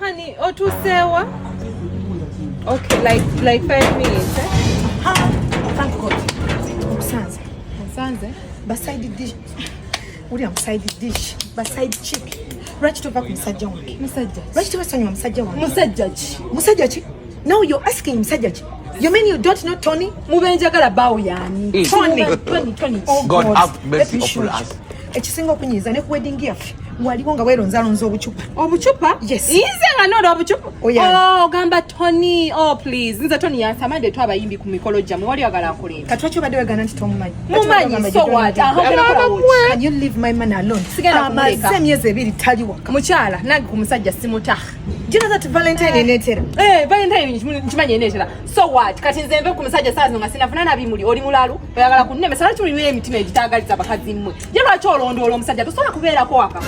Honey, otusewa? Okay, like 5 minutes, eh? Thank God. Musanze? Beside dish. Uri beside dish. Beside chick. Right to back musajja wange. Musajja. Right to wasanywa musajja wange. Musajja chi? Musajja chi? Now you're asking musajja chi? You mean you don't know Tony? Mubenjagala bawo yani. Tony. Oh, God have mercy upon us. Ekisinga okunyiza ne ku wedding yaffe waliwo nga weeronzalonza obucupa. Obucupa? Yes. Nze nga nono obucupa? Oh, gamba Tony. Oh, please. Nze Tony yansamande twabayimbi ku mikolo gyammwe wali wagala akoleera. Katwaki obadde wegana nti tomumanyi? Mumanyi, so what? Can you leave my man alone? Sigenda kumuleka. Amaze emyezi 2 tali waka. Mukyala, nange ku musajja simuta. Do you know that Valentine eneetera? Valentine nkimanyi eneetera. So what? Kati nze nve ku musajja saazi nga sinafuna na bimuli oli mulalu oyagala kunnemesa lwaki muliwo emitima egitaagaliza bakazi mmwe. Je lwaki olondoola omusajja tosobola kubeerako waka?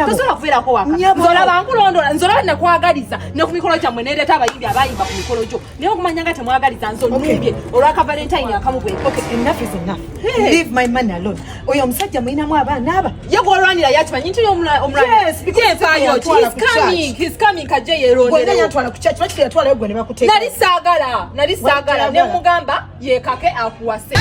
Tosobola kubeerako waka. Nzolaba nkulondoola nzolaba nakwagaliza ne ku mikolo gyammwe neereeta abayimbi abayimba ku mikolo gyo naye okumanya nga temwagaliza nze onnumbye olwaka Valentine akamubweka. Okay, enough is enough. Leave my man alone. Oyo omusajja mulinamu abaana aba. Ye gwolwanira yakimanyi nti omulala. Yes, because he's coming kaje yerondera. Bwena yatwala ku church lwaki yatwala gwe ne bakuteeka. Nali saagala ne mugamba yekake akuwase.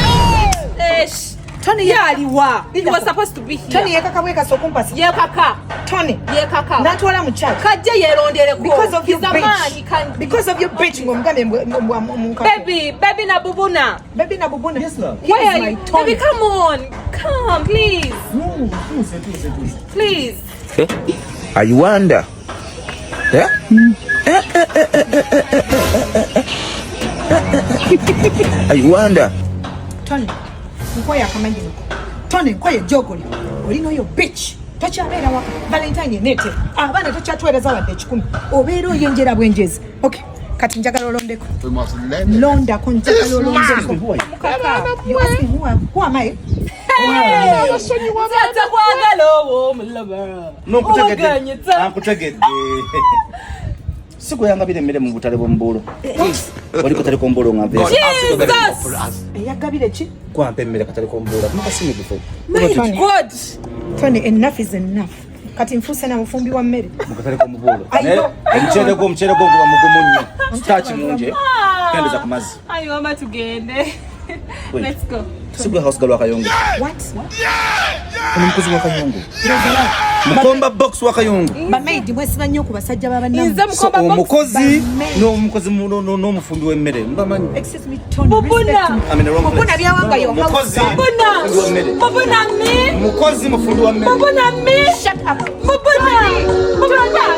Tony yaliwa. He was supposed to be here. Tony yekaka bwe kaso kumpasi. Yekaka. Tony yekaka. Natwala mu church. Kaje yerondereko. Because of your bitch. Because of your bitch ngomugambe mu Baby na bubuna. Baby na bubuna. Yes, love. Where my Tony? Baby, come on. Come, please. Please. I wonder. Yeah? I wonder. Tony, nkoye akamanyi nko. Tony, nkoye jogoli. Olino yo bitch. Tokyabera waka. Valentine nete. Abaana tokyatwereza wadde 10. Obeera oyenjera bwenjezi. Okay. Kati njagala olondeko. Londa ko njagala olondeko. You ask me who am I? Nakutegedde. Siku yanga biremere mu butale bw'ombulo. Waliko tali kombulo ngave. Jesus! Yagabire ki? Kwampe mmere katali kombulo. Mukasimi bifo. My God! Tony, enough is enough. Kati mfuse na mfumbi wa mmere. Mukatali kombulo. Mchele go kuba mugumunye. Starch munje. Kende za kumazi. Ayo mama tugende. Let's go. Siku house galwa kayongo. What? Kuna mkozi wa kayongo. Mukomba box wa kayongo. Bamaidi mwesiba nnyo ku basajja b'abannange. Nze mukomba box. Omukozi no mufumbi w'emmere. Mbamanyi. Excuse me, Tony. Bubuna. I'm in the wrong place. Bubuna byawanga yo house. Bubuna me. Mukozi mufumbi w'emmere. Bubuna me. Shut up. Bubuna.